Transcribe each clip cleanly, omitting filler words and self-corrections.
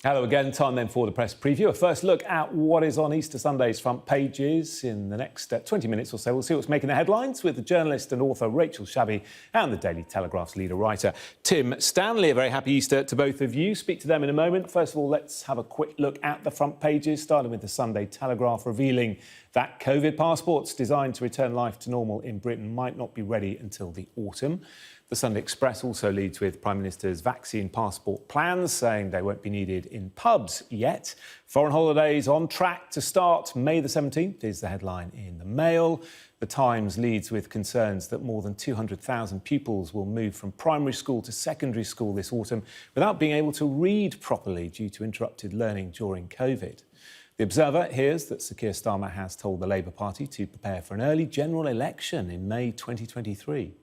Hello again, time then for the press preview. A first look at what is on Easter Sunday's front pages in the next 20 minutes or so. We'll see what's making the headlines with the journalist and author Rachel Shabi and the Daily Telegraph's leader writer Tim Stanley. A very happy Easter to both of you. Speak to them in a moment. First of all, let's have a quick look at the front pages, starting with the Sunday Telegraph revealing that COVID passports designed to return life to normal in Britain might not be ready until the autumn. The Sunday Express also leads with Prime Minister's vaccine passport plans, saying they won't be needed in pubs yet. Foreign holidays on track to start May the 17th is the headline in the Mail. The Times leads with concerns that more than 200,000 pupils will move from primary school to secondary school this autumn without being able to read properly due to interrupted learning during COVID. The Observer hears that Sir Keir Starmer has told the Labour Party to prepare for an early general election in May 2023.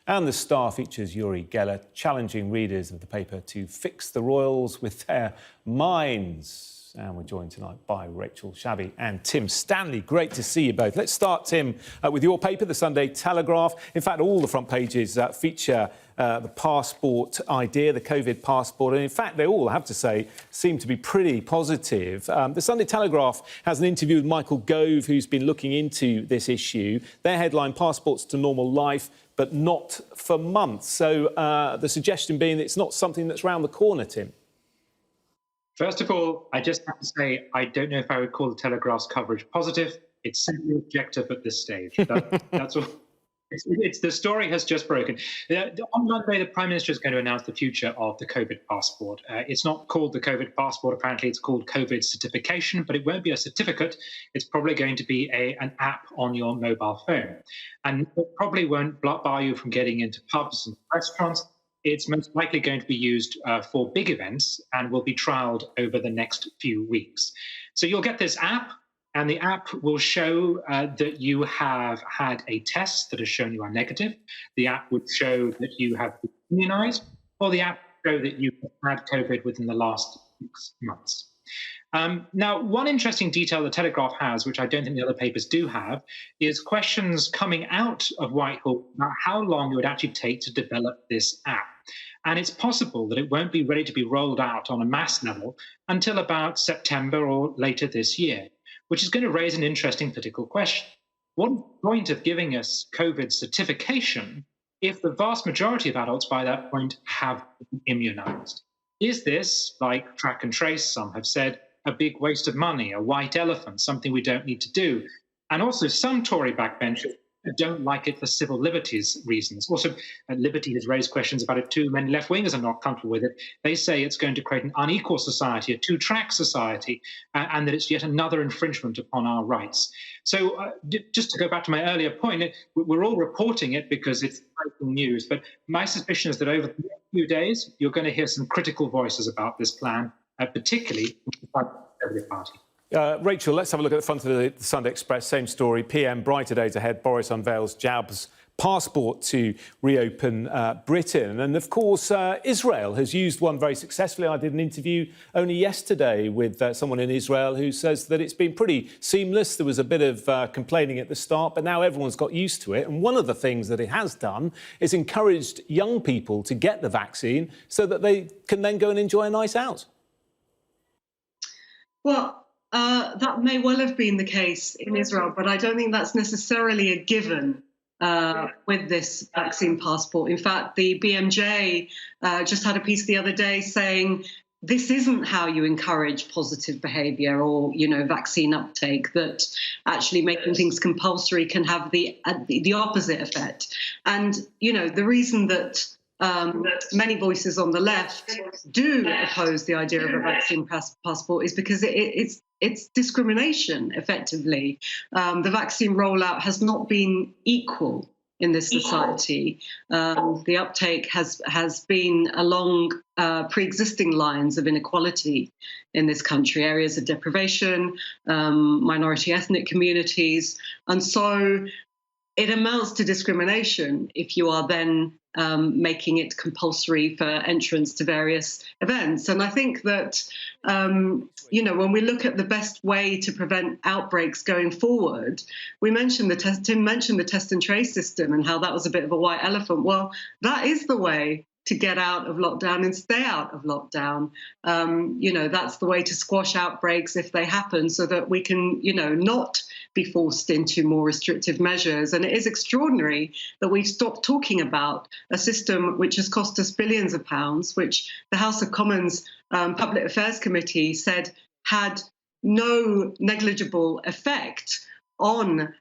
And the Star features Uri Geller challenging readers of the paper to fix the royals with their minds. And we're joined tonight by Rachel Shabi and Tim Stanley. Great to see you both. Let's start, Tim, with your paper, the Sunday Telegraph. In fact, all the front pages feature the passport idea, the COVID passport. And in fact, they all, I have to say, seem to be pretty positive. The Sunday Telegraph has an interview with Michael Gove, who's been looking into this issue. Their headline, Passports to Normal Life, but not for months. So the suggestion being that it's not something that's round the corner, Tim. First of all, I just have to say, I don't know if I would call the Telegraph's coverage positive. It's simply objective at this stage. That's all. The story has just broken. On Monday, the Prime Minister is going to announce the future of the COVID passport. It's not called the COVID passport. Apparently, it's called COVID certification, but it won't be a certificate. It's probably going to be an app on your mobile phone. And it probably won't bar you from getting into pubs and restaurants. It's most likely going to be used for big events and will be trialled over the next few weeks. So you'll get this app, and the app will show that you have had a test that has shown you are negative. The app would show that you have been immunized, or the app would show that you have had COVID within the last 6 months. Now, one interesting detail the Telegraph has, which I don't think the other papers do have, is questions coming out of Whitehall about how long it would actually take to develop this app. And it's possible that it won't be ready to be rolled out on a mass level until about September or later this year, which is going to raise an interesting political question. What's the point of giving us COVID certification if the vast majority of adults by that point have been immunized? Is this, like track and trace, some have said, a big waste of money, a white elephant, something we don't need to do? And also some Tory backbenchers don't like it for civil liberties reasons. Also, Liberty has raised questions about it too. Many left-wingers are not comfortable with it. They say it's going to create an unequal society, a two-track society, and that it's yet another infringement upon our rights. So just to go back to my earlier point, we're all reporting it because it's breaking news, but my suspicion is that over the next few days, you're going to hear some critical voices about this plan, particularly from the Conservative Party. Rachel, let's have a look at the front of the Sunday Express. Same story. PM, brighter days ahead. Boris unveils Jab's passport to reopen Britain. And of course, Israel has used one very successfully. I did an interview only yesterday with someone in Israel who says that it's been pretty seamless. There was a bit of complaining at the start, but now everyone's got used to it. And one of the things that it has done is encouraged young people to get the vaccine so that they can then go and enjoy a night out. Well, that may well have been the case in Israel, but I don't think that's necessarily a given with this vaccine passport. In fact, the BMJ just had a piece the other day saying this isn't how you encourage positive behaviour or, vaccine uptake, that actually making things compulsory can have the opposite effect. And, the reason that many voices on the left do oppose the idea of a vaccine passport is because it's discrimination, effectively. The vaccine rollout has not been equal in this society. The uptake has been along pre-existing lines of inequality in this country, areas of deprivation, minority ethnic communities. And so it amounts to discrimination if you are then making it compulsory for entrance to various events. And I think that, when we look at the best way to prevent outbreaks going forward, Tim mentioned the test and trace system and how that was a bit of a white elephant. Well, that is the way to get out of lockdown and stay out of lockdown. That's the way to squash outbreaks if they happen, so that we can, not be forced into more restrictive measures. And it is extraordinary that we've stopped talking about a system which has cost us billions of pounds, which the House of Commons Public Affairs Committee said had no negligible effect on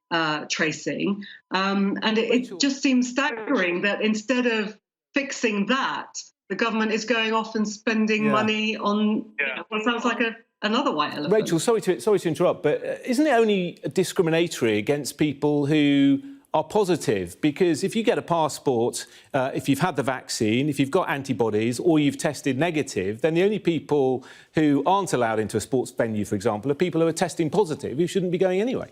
tracing. And it just seems staggering that instead of fixing that, the government is going off and spending money on what sounds like another white elephant. Rachel, sorry to interrupt, but isn't it only discriminatory against people who are positive? Because if you get a passport, if you've had the vaccine, if you've got antibodies, or you've tested negative, then the only people who aren't allowed into a sports venue, for example, are people who are testing positive, who shouldn't be going anyway.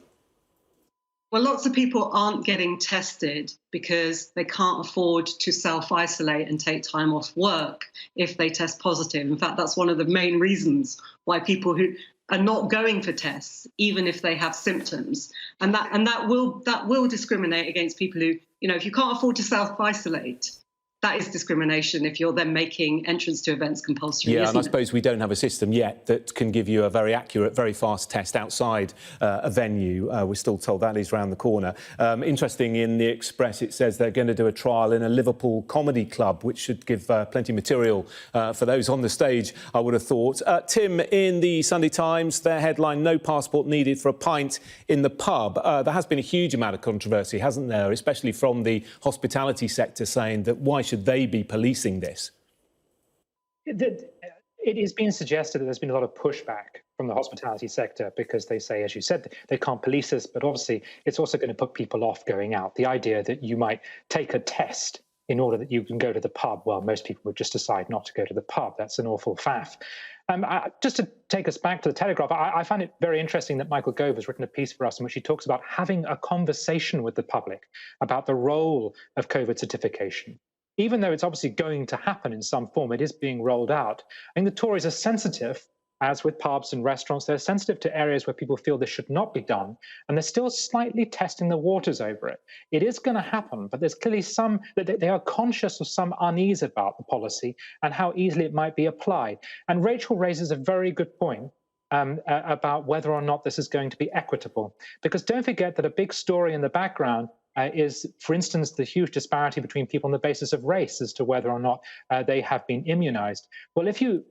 Well, lots of people aren't getting tested because they can't afford to self-isolate and take time off work if they test positive. In fact, that's one of the main reasons why people who are not going for tests, even if they have symptoms, and that will discriminate against people who, if you can't afford to self-isolate, that is discrimination if you're then making entrance to events compulsory. Yeah, and I suppose we don't have a system yet that can give you a very accurate, very fast test outside a venue. We're still told that is round the corner. Interesting, in the Express it says they're going to do a trial in a Liverpool comedy club, which should give plenty of material for those on the stage, I would have thought. Tim, in the Sunday Times, their headline, "No passport needed for a pint in the pub." There has been a huge amount of controversy, hasn't there, especially from the hospitality sector, saying that why should they be policing this? It is being suggested that there's been a lot of pushback from the hospitality sector because they say, as you said, they can't police us, but obviously it's also going to put people off going out. The idea that you might take a test in order that you can go to the pub, well, most people would just decide not to go to the pub. That's an awful faff. Just to take us back to the Telegraph, I find it very interesting that Michael Gove has written a piece for us in which he talks about having a conversation with the public about the role of COVID certification. Even though it's obviously going to happen in some form, it is being rolled out. I think the Tories are sensitive, as with pubs and restaurants, they're sensitive to areas where people feel this should not be done, and they're still slightly testing the waters over it. It is going to happen, but there's clearly they are conscious of some unease about the policy and how easily it might be applied. And Rachel raises a very good point about whether or not this is going to be equitable. Because don't forget that a big story in the background is, for instance, the huge disparity between people on the basis of race as to whether or not they have been immunized. Well, if you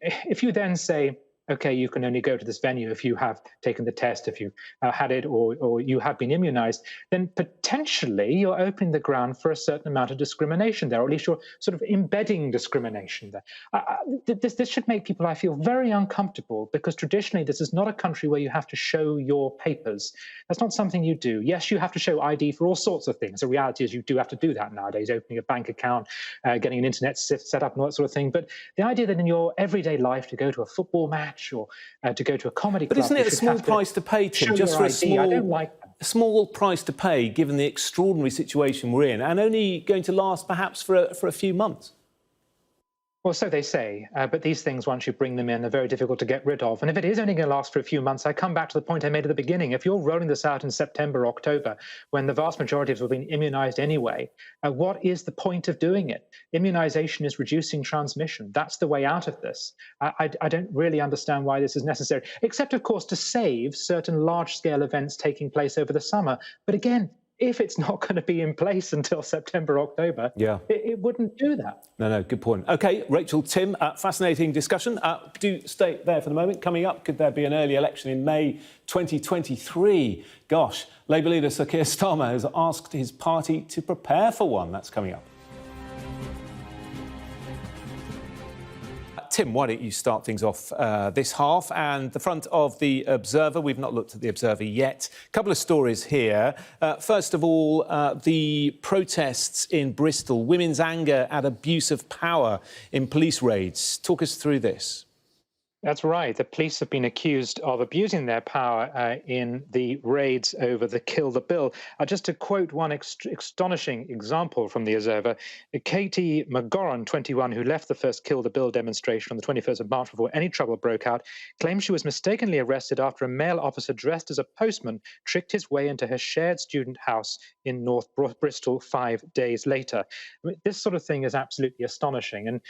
then say, OK, you can only go to this venue if you have taken the test, if you had it, or you have been immunized, then potentially you're opening the ground for a certain amount of discrimination there, or at least you're sort of embedding discrimination there. This should make people, I feel, very uncomfortable, because traditionally this is not a country where you have to show your papers. That's not something you do. Yes, you have to show ID for all sorts of things. The reality is you do have to do that nowadays, opening a bank account, getting an internet set up and all that sort of thing. But the idea that in your everyday life to go to a football match or to go to a comedy club... But isn't it a small price to pay, Tim, just for a small price to pay, given the extraordinary situation we're in, and only going to last perhaps for a few months? Well, so they say, but these things, once you bring them in, are very difficult to get rid of. And if it is only going to last for a few months, I come back to the point I made at the beginning. If you're rolling this out in September, October, when the vast majority of us have been immunized anyway, what is the point of doing it? Immunization is reducing transmission. That's the way out of this. I don't really understand why this is necessary, except, of course, to save certain large-scale events taking place over the summer. But again, if it's not going to be in place until September, October, it wouldn't do that. No, good point. OK, Rachel, Tim, fascinating discussion. Do stay there for the moment. Coming up, could there be an early election in May 2023? Gosh, Labour leader Sir Keir Starmer has asked his party to prepare for one. That's coming up. Tim, why don't you start things off this half? And the front of the Observer, we've not looked at the Observer yet. A couple of stories here. First of all, the protests in Bristol, women's anger at abuse of power in police raids. Talk us through this. That's right. The police have been accused of abusing their power in the raids over the Kill the Bill. Just to quote one astonishing example from The Observer, Katie McGoran, 21, who left the first Kill the Bill demonstration on the 21st of March before any trouble broke out, claims she was mistakenly arrested after a male officer dressed as a postman tricked his way into her shared student house in North Bristol 5 days later. I mean, this sort of thing is absolutely astonishing. And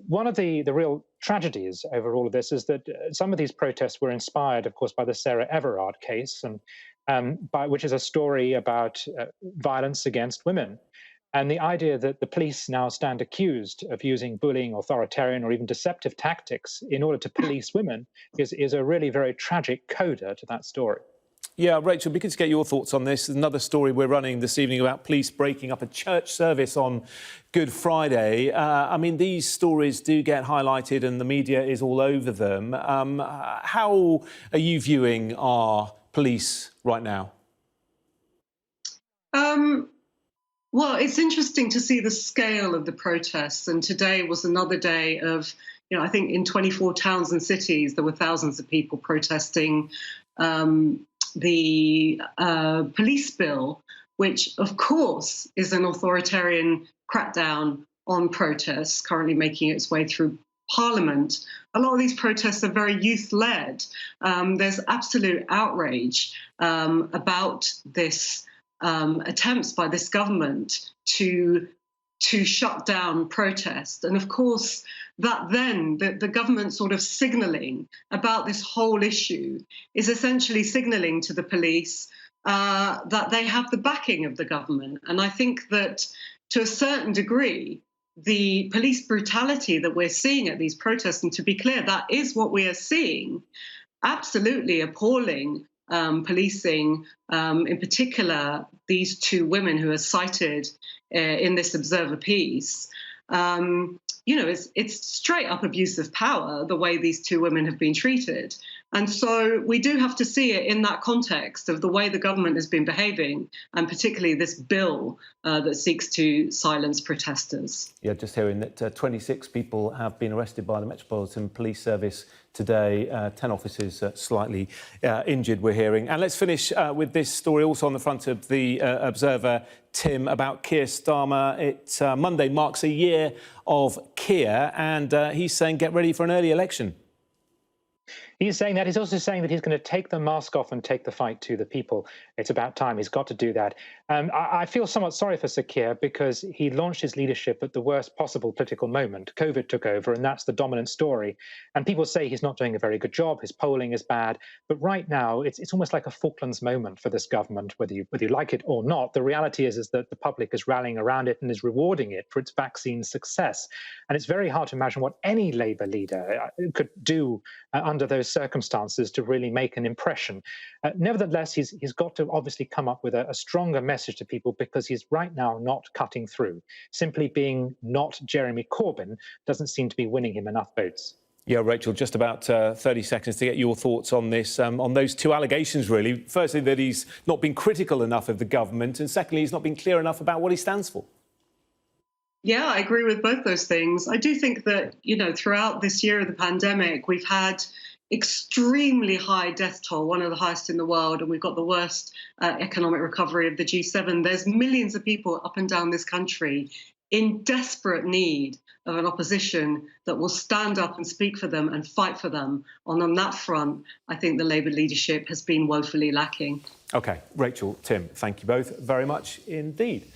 one of the real tragedies over all of this is that some of these protests were inspired, of course, by the Sarah Everard case, and which is a story about violence against women. And the idea that the police now stand accused of using bullying, authoritarian, or even deceptive tactics in order to police women is a really very tragic coda to that story. Yeah, Rachel, be good to get your thoughts on this. Another story we're running this evening about police breaking up a church service on Good Friday. I mean, these stories do get highlighted and the media is all over them. How are you viewing our police right now? Well, it's interesting to see the scale of the protests. And today was another day of, I think in 24 towns and cities, there were thousands of people protesting the police bill, which, of course, is an authoritarian crackdown on protests, currently making its way through Parliament. A lot of these protests are very youth-led. There's absolute outrage about this attempts by this government to shut down protest. And of course, that then, the government sort of signalling about this whole issue is essentially signalling to the police that they have the backing of the government. And I think that to a certain degree, the police brutality that we're seeing at these protests, and to be clear, that is what we are seeing, absolutely appalling policing, in particular, these two women who are cited in this Observer piece. It's straight up abuse of power, the way these two women have been treated. And so we do have to see it in that context of the way the government has been behaving, and particularly this bill that seeks to silence protesters. Yeah, just hearing that 26 people have been arrested by the Metropolitan Police Service today, 10 officers slightly injured, we're hearing. And let's finish with this story also on the front of the Observer, Tim, about Keir Starmer. Monday marks a year of Keir, and he's saying get ready for an early election. He's saying that. He's also saying that he's going to take the mask off and take the fight to the people. It's about time. He's got to do that. I feel somewhat sorry for Sir Keir because he launched his leadership at the worst possible political moment. COVID took over, and that's the dominant story. And people say he's not doing a very good job. His polling is bad. But right now, it's almost like a Falklands moment for this government, whether you like it or not. The reality is that the public is rallying around it and is rewarding it for its vaccine success. And it's very hard to imagine what any Labour leader could do under those circumstances to really make an impression. Nevertheless, he's got to obviously come up with a stronger message to people because he's right now not cutting through. Simply being not Jeremy Corbyn doesn't seem to be winning him enough votes. Yeah, Rachel, just about 30 seconds to get your thoughts on this, on those two allegations, really. Firstly, that he's not been critical enough of the government, and secondly, he's not been clear enough about what he stands for. Yeah, I agree with both those things. I do think that, throughout this year of the pandemic, we've had extremely high death toll, one of the highest in the world, and we've got the worst economic recovery of the G7. There's millions of people up and down this country in desperate need of an opposition that will stand up and speak for them and fight for them. And on that front, I think the Labour leadership has been woefully lacking. OK, Rachel, Tim, thank you both very much indeed.